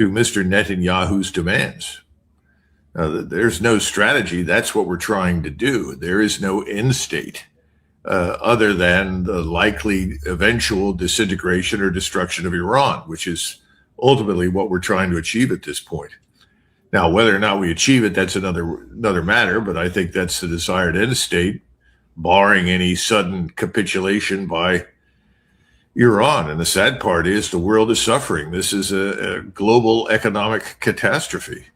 to Mr. Netanyahu's demands. There's no strategy. That's what we're trying to do. There is no end state other than the likely eventual disintegration or destruction of Iran, which is ultimately what we're trying to achieve at this point. Now, whether or not we achieve it, that's another matter, but I think that's the desired end state, barring any sudden capitulation by Iran. And the sad part is the world is suffering. This is a global economic catastrophe.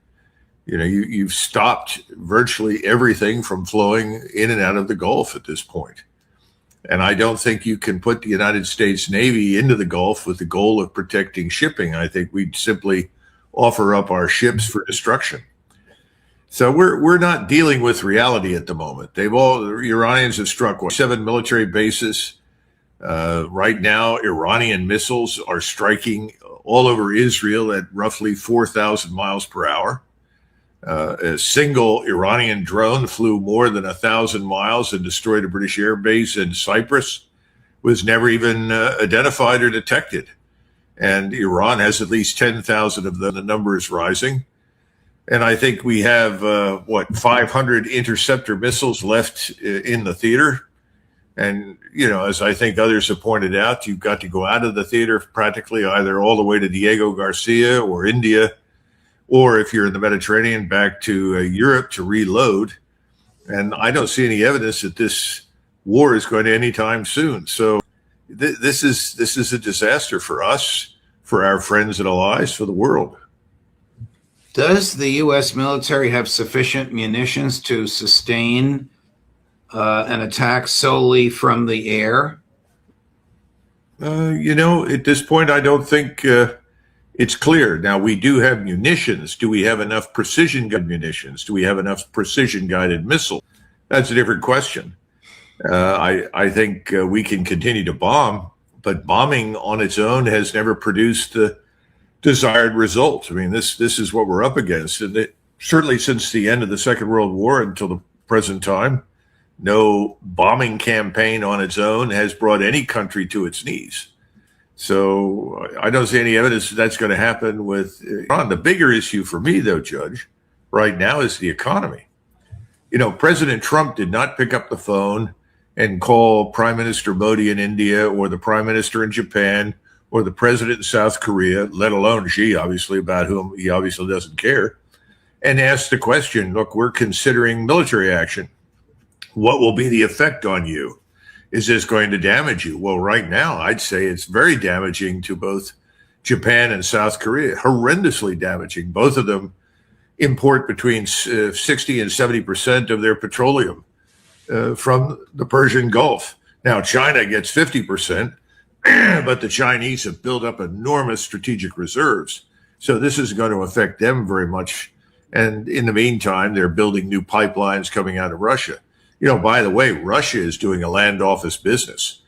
You've stopped virtually everything from flowing in and out of the Gulf at this point. And I don't think you can put the United States Navy into the Gulf with the goal of protecting shipping. I think we'd simply offer up our ships for destruction. So we're not dealing with reality at the moment. The Iranians have struck 7 military bases. Right now, Iranian missiles are striking all over Israel at roughly 4,000 miles per hour. A single Iranian drone flew more than 1,000 miles and destroyed a British air base in Cyprus, was never even identified or detected. And Iran has at least 10,000 of them. The number is rising. And I think we have, 500 interceptor missiles left in the theater. And, as I think others have pointed out, you've got to go out of the theater practically either all the way to Diego Garcia or India, or if you're in the Mediterranean, back to Europe to reload. And I don't see any evidence that this war is going to anytime soon. So this is a disaster for us, for our friends and allies, for the world. Does the U.S. military have sufficient munitions to sustain an attack solely from the air? At this point, I don't think it's clear. Now, we do have munitions. Do we have enough precision-guided munitions? Do we have enough precision-guided missiles? That's a different question. I think we can continue to bomb, but bombing on its own has never produced the desired result. I mean, this is what we're up against. And certainly since the end of the Second World War until the present time, no bombing campaign on its own has brought any country to its knees. So I don't see any evidence that's going to happen with Iran. The bigger issue for me, though, Judge, right now is the economy. President Trump did not pick up the phone and call Prime Minister Modi in India or the Prime Minister in Japan or the President in South Korea, let alone Xi, obviously, about whom he obviously doesn't care, and ask the question, look, we're considering military action. What will be the effect on you? Is this going to damage you? Well, right now, I'd say it's very damaging to both Japan and South Korea, horrendously damaging. Both of them import between 60 and 70% of their petroleum from the Persian Gulf. Now, China gets 50%, but the Chinese have built up enormous strategic reserves. So this is going to affect them very much. And in the meantime, they're building new pipelines coming out of Russia. By the way, Russia is doing a land office business.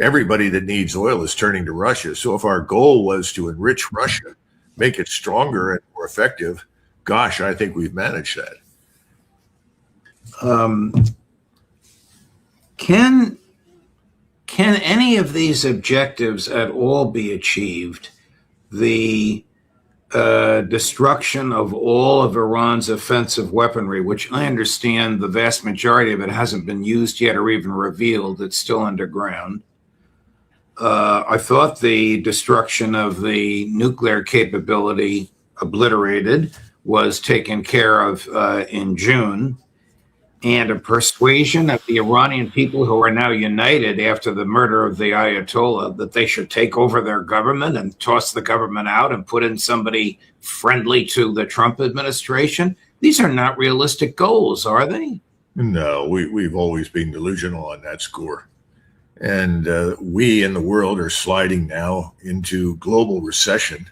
Everybody that needs oil is turning to Russia. So if our goal was to enrich Russia, make it stronger and more effective, gosh, I think we've managed that. Can any of these objectives at all be achieved? The destruction of all of Iran's offensive weaponry, which I understand the vast majority of it hasn't been used yet or even revealed. It's still underground. I thought the destruction of the nuclear capability obliterated was taken care of in June. And a persuasion of the Iranian people who are now united after the murder of the Ayatollah that they should take over their government and toss the government out and put in somebody friendly to the Trump administration. These are not realistic goals, are they? No, we've always been delusional on that score. And we in the world are sliding now into global recession.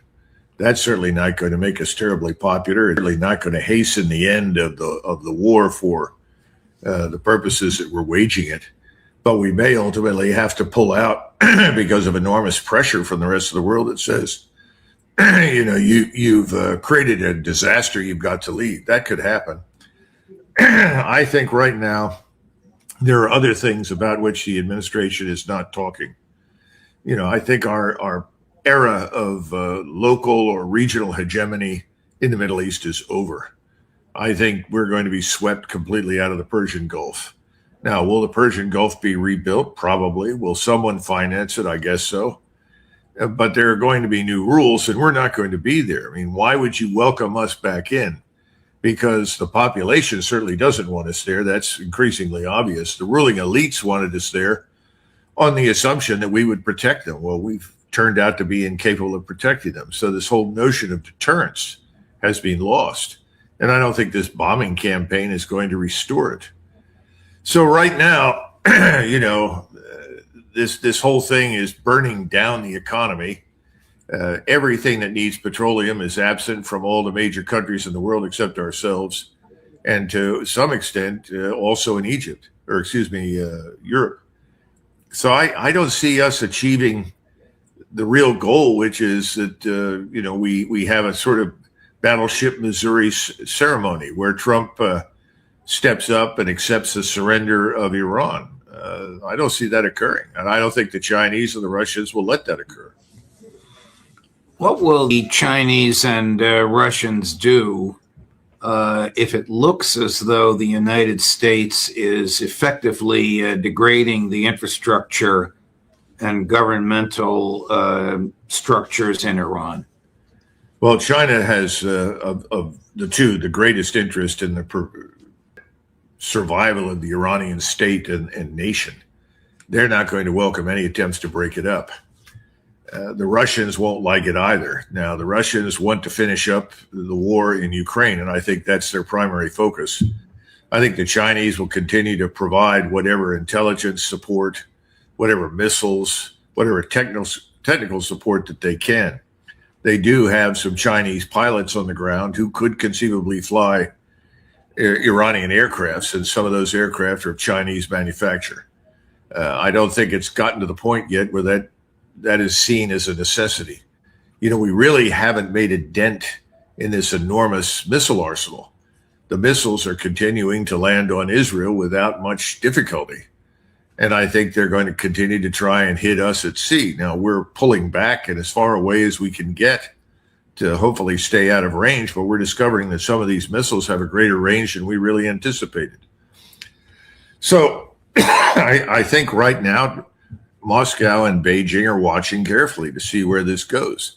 That's certainly not going to make us terribly popular. It's certainly not going to hasten the end of the war for the purposes that we're waging it, but we may ultimately have to pull out because of enormous pressure from the rest of the world that says, you've created a disaster, you've got to leave. That could happen. I think right now there are other things about which the administration is not talking. I think our era of local or regional hegemony in the Middle East is over. I think we're going to be swept completely out of the Persian Gulf. Now, will the Persian Gulf be rebuilt? Probably. Will someone finance it? I guess so. But there are going to be new rules, and we're not going to be there. I mean, why would you welcome us back in? Because the population certainly doesn't want us there. That's increasingly obvious. The ruling elites wanted us there on the assumption that we would protect them. Well, we've turned out to be incapable of protecting them. So this whole notion of deterrence has been lost. And I don't think this bombing campaign is going to restore it. So right now, this whole thing is burning down the economy. Everything that needs petroleum is absent from all the major countries in the world except ourselves, and to some extent also in Egypt, Europe. So I don't see us achieving the real goal, which is that we have a sort of Battleship Missouri ceremony where Trump steps up and accepts the surrender of Iran. I don't see that occurring, and I don't think the Chinese and the Russians will let that occur. What will the Chinese and Russians do if it looks as though the United States is effectively degrading the infrastructure and governmental structures in Iran? Well, China has, of the two, the greatest interest in the survival of the Iranian state and nation. They're not going to welcome any attempts to break it up. The Russians won't like it either. Now, the Russians want to finish up the war in Ukraine, and I think that's their primary focus. I think the Chinese will continue to provide whatever intelligence support, whatever missiles, whatever technical support that they can. They do have some Chinese pilots on the ground who could conceivably fly Iranian aircrafts, and some of those aircraft are of Chinese manufacture. I don't think it's gotten to the point yet where that is seen as a necessity. We really haven't made a dent in this enormous missile arsenal. The missiles are continuing to land on Israel without much difficulty. And I think they're going to continue to try and hit us at sea. Now, we're pulling back and as far away as we can get to hopefully stay out of range, but we're discovering that some of these missiles have a greater range than we really anticipated. So I think right now, Moscow and Beijing are watching carefully to see where this goes.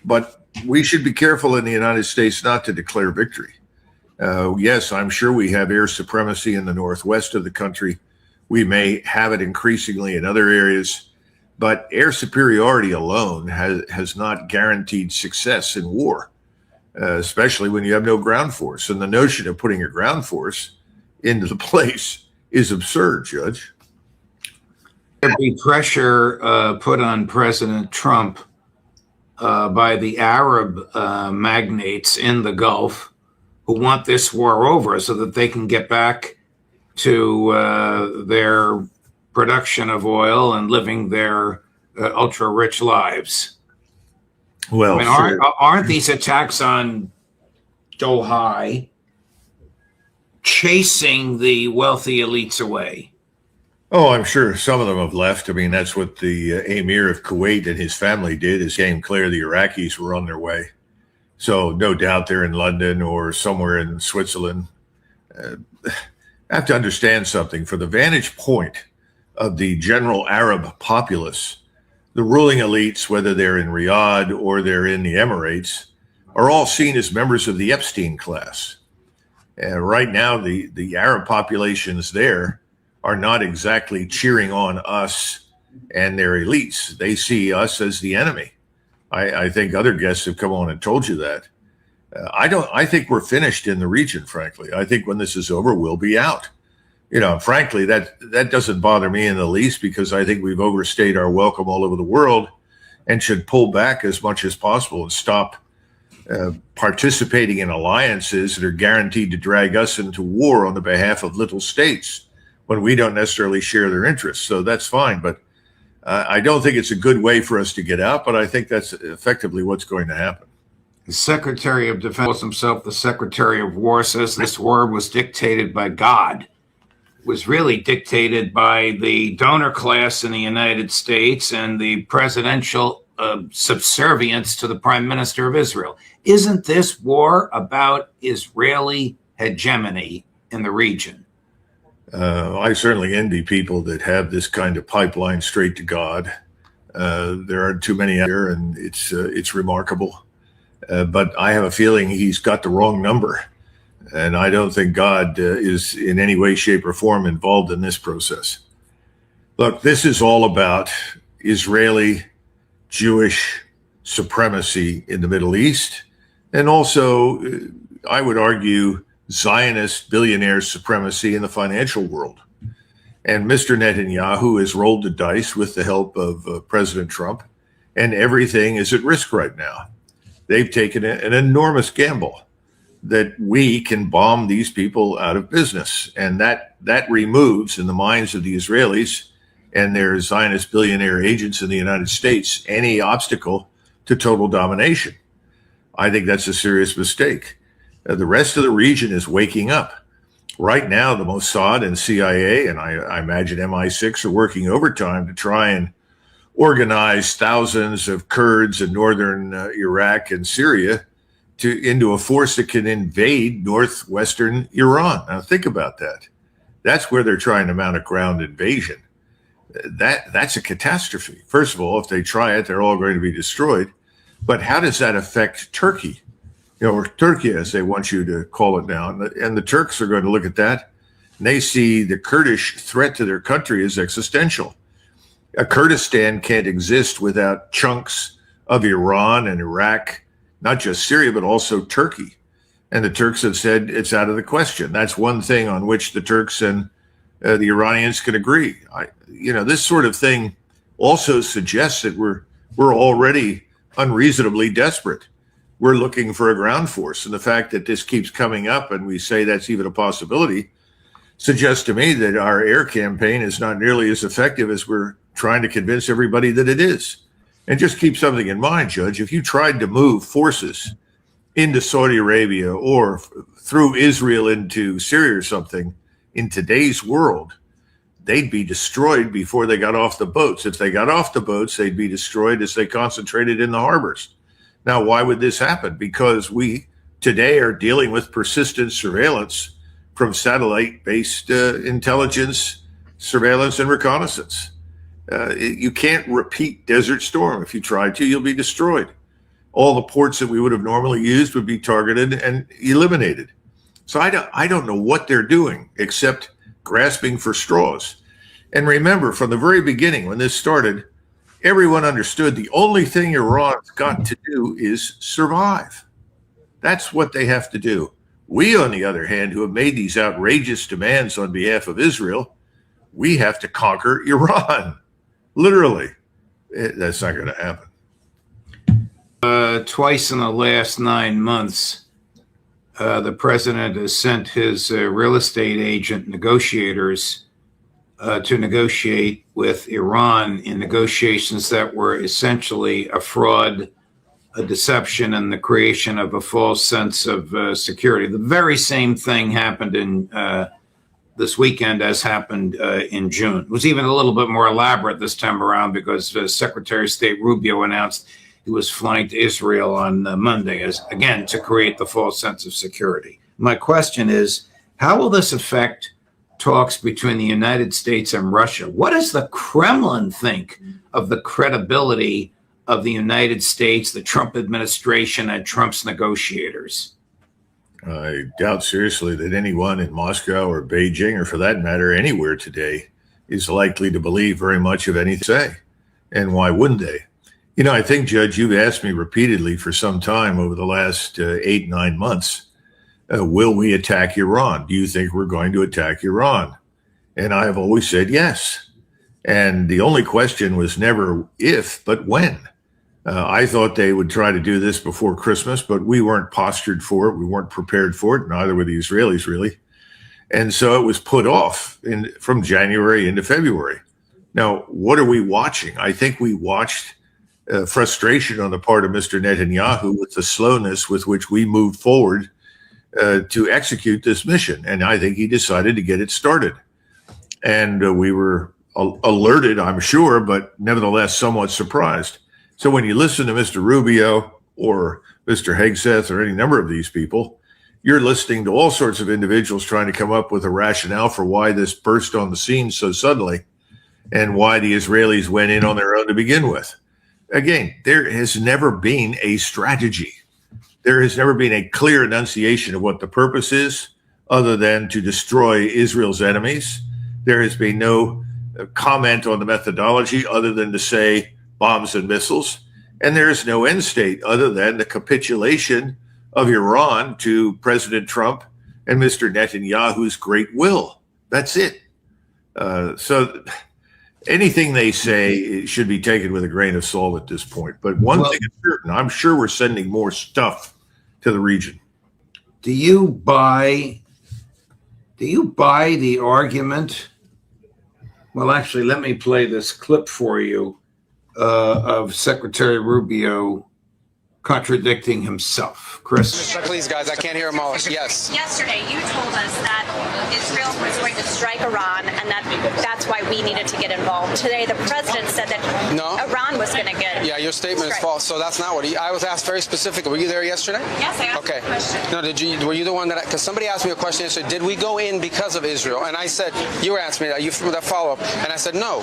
But we should be careful in the United States not to declare victory. Yes, I'm sure we have air supremacy in the northwest of the country. We may have it increasingly in other areas, but air superiority alone has not guaranteed success in war, especially when you have no ground force. And the notion of putting a ground force into the place is absurd, Judge. There be pressure put on President Trump by the Arab magnates in the Gulf who want this war over so that they can get back to their production of oil and living their ultra-rich lives. Well, aren't these attacks on Doha chasing the wealthy elites away? Oh, I'm sure some of them have left. I mean, that's what the Emir of Kuwait and his family did, is came clear the Iraqis were on their way. So no doubt they're in London or somewhere in Switzerland. I have to understand something. For the vantage point of the general Arab populace, the ruling elites, whether they're in Riyadh or they're in the Emirates, are all seen as members of the Epstein class. Right now, the Arab populations there are not exactly cheering on us and their elites. They see us as the enemy. I think other guests have come on and told you that. I think we're finished in the region, frankly. I think when this is over, we'll be out. Frankly, that doesn't bother me in the least, because I think we've overstayed our welcome all over the world and should pull back as much as possible and stop participating in alliances that are guaranteed to drag us into war on the behalf of little states when we don't necessarily share their interests. So that's fine. But I don't think it's a good way for us to get out, but I think that's effectively what's going to happen. The Secretary of Defense, himself the Secretary of War, says this war was dictated by God. It was really dictated by the donor class in the United States and the presidential subservience to the prime minister of Israel. Isn't this war about Israeli hegemony in the region? I certainly envy people that have this kind of pipeline straight to God. There aren't too many out there, and it's remarkable. But I have a feeling he's got the wrong number. And I don't think God is in any way, shape, or form involved in this process. Look, this is all about Israeli Jewish supremacy in the Middle East, and also, I would argue, Zionist billionaire supremacy in the financial world. And Mr. Netanyahu has rolled the dice with the help of President Trump, and everything is at risk right now. They've taken an enormous gamble that we can bomb these people out of business. And that removes, in the minds of the Israelis and their Zionist billionaire agents in the United States, any obstacle to total domination. I think that's a serious mistake. The rest of the region is waking up. Right now, the Mossad and CIA, and I imagine MI6, are working overtime to try and organize thousands of Kurds in northern Iraq and Syria into a force that can invade northwestern Iran. Now, think about that. That's where they're trying to mount a ground invasion. That's a catastrophe. First of all, if they try it, they're all going to be destroyed. But how does that affect Turkey? Or Turkey, as they want you to call it now. And the Turks are going to look at that, and they see the Kurdish threat to their country as existential. A Kurdistan can't exist without chunks of Iran and Iraq, not just Syria, but also Turkey. And the Turks have said it's out of the question. That's one thing on which the Turks and the Iranians can agree. This sort of thing also suggests that we're already unreasonably desperate. We're looking for a ground force. And the fact that this keeps coming up and we say that's even a possibility suggests to me that our air campaign is not nearly as effective as we're trying to convince everybody that it is. And just keep something in mind, Judge. If you tried to move forces into Saudi Arabia or through Israel into Syria or something in today's world, they'd be destroyed before they got off the boats. If they got off the boats, they'd be destroyed as they concentrated in the harbors. Now, why would this happen? Because we today are dealing with persistent surveillance from satellite-based intelligence, surveillance, and reconnaissance. You can't repeat Desert Storm. If you try to, you'll be destroyed. All the ports that we would have normally used would be targeted and eliminated. So I don't know what they're doing except grasping for straws. And remember, from the very beginning, when this started, everyone understood the only thing Iran's got to do is survive. That's what they have to do. We, on the other hand, who have made these outrageous demands on behalf of Israel, we have to conquer Iran. Literally. That's not going to happen. Twice in the last 9 months, the president has sent his real estate agent negotiators to negotiate with Iran in negotiations that were essentially a fraud, a deception, and the creation of a false sense of security. The very same thing happened in this weekend as happened in June. It was even a little bit more elaborate this time around because Secretary of State Rubio announced he was flying to Israel on Monday, again, to create the false sense of security. My question is, how will this affect talks between the United States and Russia? What does the Kremlin think of the credibility of the United States, the Trump administration, and Trump's negotiators? I doubt seriously that anyone in Moscow or Beijing, or for that matter, anywhere today, is likely to believe very much of anything they say. And why wouldn't they? I think, Judge, you've asked me repeatedly for some time over the last 8-9 months, will we attack Iran? Do you think we're going to attack Iran? And I have always said yes. And the only question was never if, but when. I thought they would try to do this before Christmas, but we weren't postured for it. We weren't prepared for it. Neither were the Israelis, really. And so it was put off from January into February. Now, what are we watching? I think we watched frustration on the part of Mr. Netanyahu with the slowness with which we moved forward to execute this mission. And I think he decided to get it started. And we were alerted, I'm sure, but nevertheless somewhat surprised. So when you listen to Mr. Rubio or Mr. Hegseth or any number of these people, you're listening to all sorts of individuals trying to come up with a rationale for why this burst on the scene so suddenly and why the Israelis went in on their own to begin with. Again, there has never been a strategy. There has never been a clear enunciation of what the purpose is other than to destroy Israel's enemies. There has been no comment on the methodology other than to say bombs and missiles. And there is no end state other than the capitulation of Iran to President Trump and Mr. Netanyahu's great will. That's it. So anything they say should be taken with a grain of salt at this point. But one thing is certain, I'm sure we're sending more stuff to the region. Do you buy the argument? Well, actually, let me play this clip for you of Secretary Rubio contradicting himself. Chris. Please, guys, I can't hear them all. Yes. Yesterday, you told us that Israel was going to strike Iran and that's why we needed to get involved. Today, the president said that Iran was going to get. Yeah, your statement is false. So that's not what I was asked very specifically. Were you there yesterday? Yes, I asked a question. No, were you the one that? Because somebody asked me a question yesterday. Did we go in because of Israel? And I said, you were asking me that follow up, and I said no.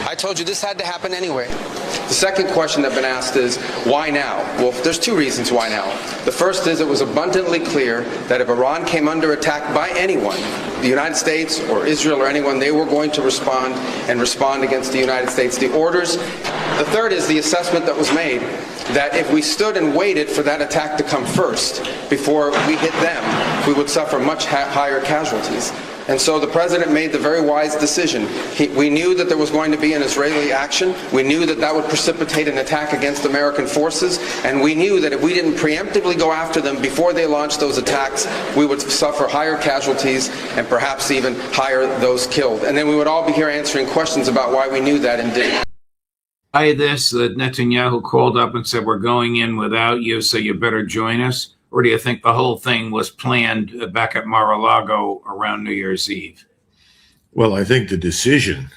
I told you this had to happen anyway. The second question that's been asked is why now? Well, there's two reasons why now. The first is it was abundantly clear that if Iran came under attack by anyone, the United States or Israel or anyone, they were going to respond against the United States. The orders. The third is the assessment that was made that if we stood and waited for that attack to come first before we hit them, we would suffer much higher casualties. And so the president made the very wise decision. We knew that there was going to be an Israeli action. We knew that that would precipitate an attack against American forces. And we knew that if we didn't preemptively go after them before they launched those attacks, we would suffer higher casualties and perhaps even higher those killed. And then we would all be here answering questions about why we knew that and didn't. That Netanyahu called up and said, we're going in without you, so you better join us? Or do you think the whole thing was planned back at Mar-a-Lago around New Year's Eve? Well, I think the decision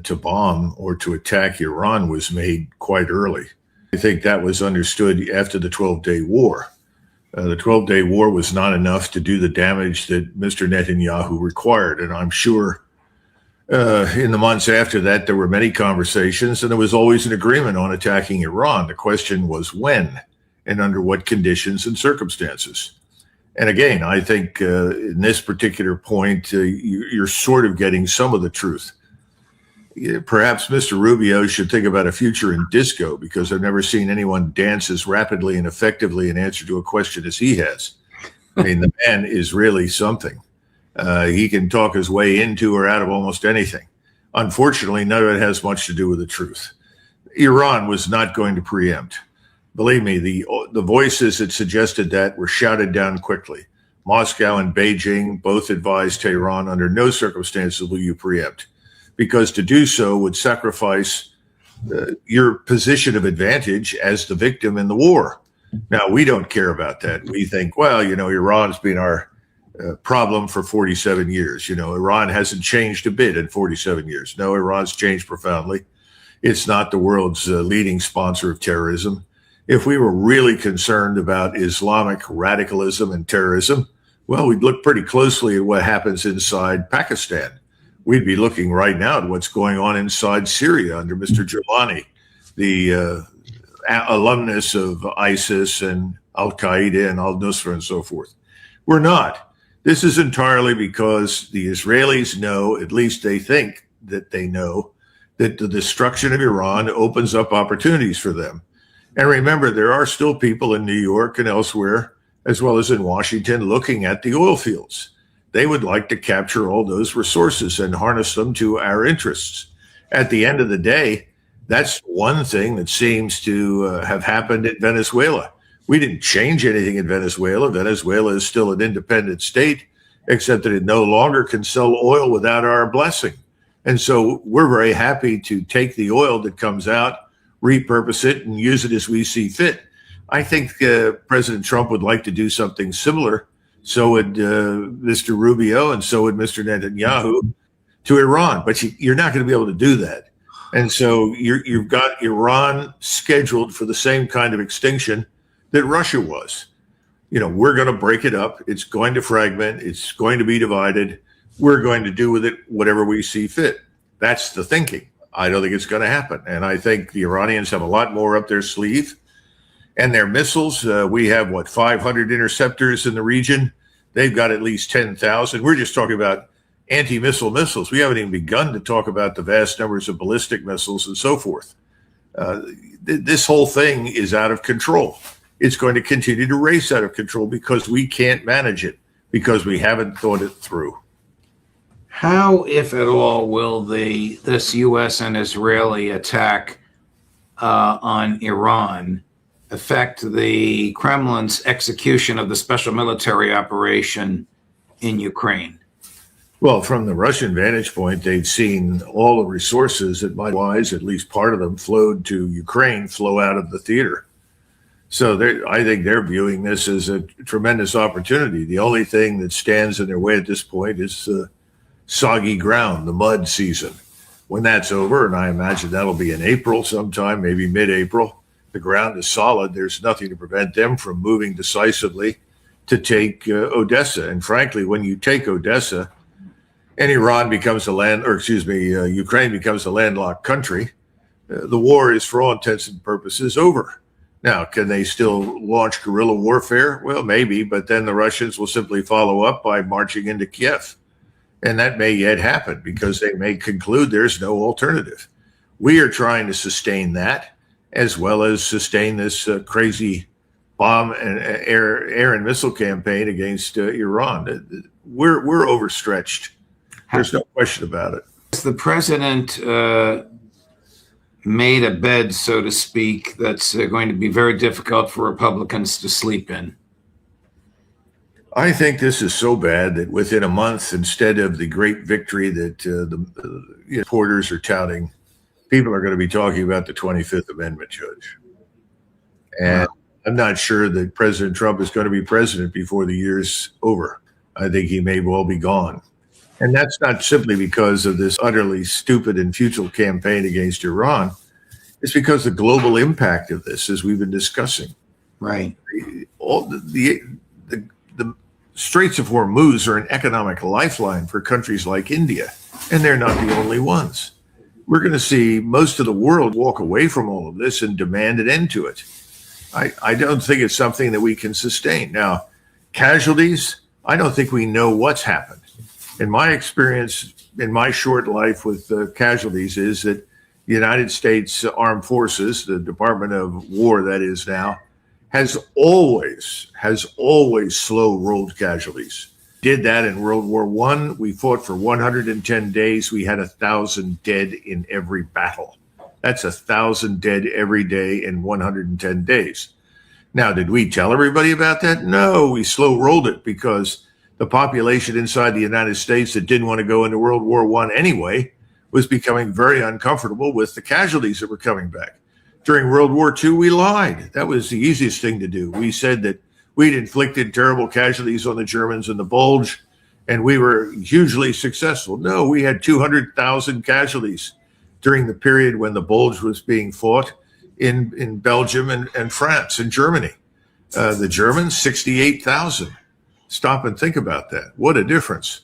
to bomb or to attack Iran was made quite early. I think that was understood after the 12-day war. The 12-day war was not enough to do the damage that Mr. Netanyahu required. And I'm sure in the months after that, there were many conversations, and there was always an agreement on attacking Iran. The question was when and under what conditions and circumstances. And again, I think in this particular point, you're sort of getting some of the truth. Perhaps Mr. Rubio should think about a future in disco, because I've never seen anyone dance as rapidly and effectively in answer to a question as he has. I mean, the man is really something. He can talk his way into or out of almost anything. Unfortunately, none of it has much to do with the truth. Iran was not going to preempt. Believe me, the voices that suggested that were shouted down quickly. Moscow and Beijing both advised Tehran under no circumstances will you preempt, because to do so would sacrifice your position of advantage as the victim in the war. Now, we don't care about that. We think, well, Iran's been our problem for 47 years. Iran hasn't changed a bit in 47 years. No, Iran's changed profoundly. It's not the world's leading sponsor of terrorism. If we were really concerned about Islamic radicalism and terrorism, well, we'd look pretty closely at what happens inside Pakistan. We'd be looking right now at what's going on inside Syria under Mr. Jilani, the alumnus of ISIS and Al-Qaeda and Al-Nusra and so forth. We're not. This is entirely because the Israelis know, at least they think that they know, that the destruction of Iran opens up opportunities for them. And remember, there are still people in New York and elsewhere, as well as in Washington, looking at the oil fields. They would like to capture all those resources and harness them to our interests. At the end of the day, that's one thing that seems to have happened in Venezuela. We didn't change anything in Venezuela. Venezuela is still an independent state, except that it no longer can sell oil without our blessing. And so we're very happy to take the oil that comes out, repurpose it, and use it as we see fit. I think President Trump would like to do something similar. So would Mr. Rubio, and so would Mr. Netanyahu to Iran. But you're not going to be able to do that. And so you've got Iran scheduled for the same kind of extinction that Russia was. We're going to break it up. It's going to fragment. It's going to be divided. We're going to do with it whatever we see fit. That's the thinking. I don't think it's going to happen. And I think the Iranians have a lot more up their sleeve. And their missiles, we have, 500 interceptors in the region. They've got at least 10,000. We're just talking about anti-missile missiles. We haven't even begun to talk about the vast numbers of ballistic missiles and so forth. This whole thing is out of control. It's going to continue to race out of control because we can't manage it, because we haven't thought it through. How, if at all, will this U.S. and Israeli attack on Iran affect the Kremlin's execution of the special military operation in Ukraine? Well, from the Russian vantage point, they've seen all the resources that might wise, at least part of them, flowed to Ukraine, flow out of the theater. So I think they're viewing this as a tremendous opportunity. The only thing that stands in their way at this point is soggy ground, the mud season. When that's over, and I imagine that'll be in April sometime, maybe mid-April, the ground is solid. There's nothing to prevent them from moving decisively to take Odessa. And frankly, when you take Odessa and Ukraine becomes a landlocked country, the war is, for all intents and purposes, over. Now, can they still launch guerrilla warfare? Well, maybe, but then the Russians will simply follow up by marching into Kiev. And that may yet happen because they may conclude there's no alternative. We are trying to sustain that, as well as sustain this crazy bomb and air and missile campaign against Iran. We're overstretched. There's no question about it. The president made a bed, so to speak, that's going to be very difficult for Republicans to sleep in. I think this is so bad that within a month, instead of the great victory that the reporters are touting, people are going to be talking about the 25th Amendment, Judge. And I'm not sure that President Trump is going to be president before the year's over. I think he may well be gone. And that's not simply because of this utterly stupid and futile campaign against Iran. It's because the global impact of this, as we've been discussing. Right. The Straits of Hormuz are an economic lifeline for countries like India, and they're not the only ones. We're going to see most of the world walk away from all of this and demand an end to it. I don't think it's something that we can sustain. Now, casualties, I don't think we know what's happened. In my experience, in my short life with casualties, is that the United States Armed Forces, the Department of War that is now, has always slow-rolled casualties. Did that in World War I. We fought for 110 days. We had 1,000 dead in every battle. That's 1,000 dead every day in 110 days. Now, did we tell everybody about that? No, we slow-rolled it because the population inside the United States that didn't want to go into World War I anyway was becoming very uncomfortable with the casualties that were coming back. During World War II, we lied. That was the easiest thing to do. We said that we'd inflicted terrible casualties on the Germans in the Bulge, and we were hugely successful. No, we had 200,000 casualties during the period when the Bulge was being fought in Belgium and France and Germany. The Germans, 68,000. Stop and think about that. What a difference.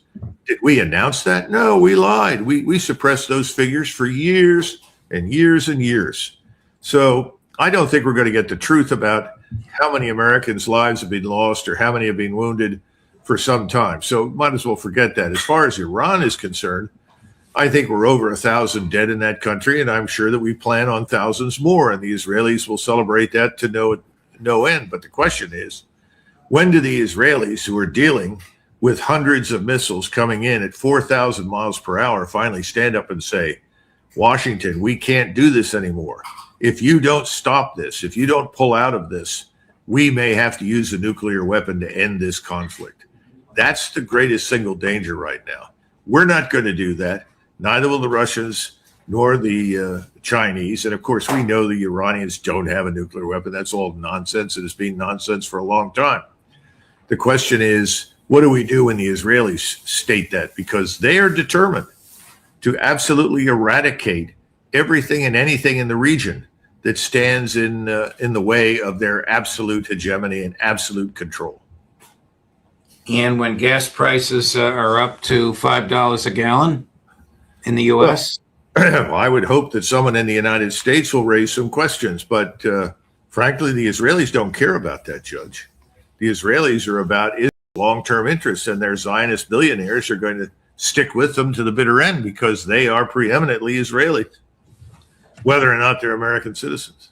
Did we announce that? No, we lied. We suppressed those figures for years and years and years. So I don't think we're going to get the truth about how many Americans' lives have been lost or how many have been wounded for some time. So might as well forget that. As far as Iran is concerned, I think we're over 1,000 dead in that country, and I'm sure that we plan on thousands more, and the Israelis will celebrate that to no end. But the question is, when do the Israelis, who are dealing with hundreds of missiles coming in at 4,000 miles per hour, finally stand up and say, Washington, we can't do this anymore. If you don't stop this, if you don't pull out of this, we may have to use a nuclear weapon to end this conflict. That's the greatest single danger right now. We're not going to do that. Neither will the Russians nor the Chinese. And of course, we know the Iranians don't have a nuclear weapon. That's all nonsense. It has been nonsense for a long time. The question is, what do we do when the Israelis state that? Because they are determined to absolutely eradicate everything and anything in the region that stands in the way of their absolute hegemony and absolute control. And when gas prices are up to $5 a gallon in the U.S.? Well, I would hope that someone in the United States will raise some questions, but frankly, the Israelis don't care about that, Judge. The Israelis are about Israel's long-term interests, and their Zionist billionaires are going to stick with them to the bitter end because they are preeminently Israeli, whether or not they're American citizens.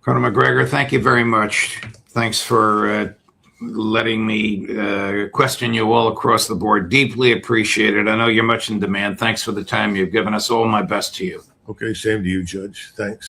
Colonel Macgregor, thank you very much. Thanks for letting me question you all across the board. Deeply appreciated. I know you're much in demand. Thanks for the time you've given us. All my best to you. Okay, same to you, Judge. Thanks.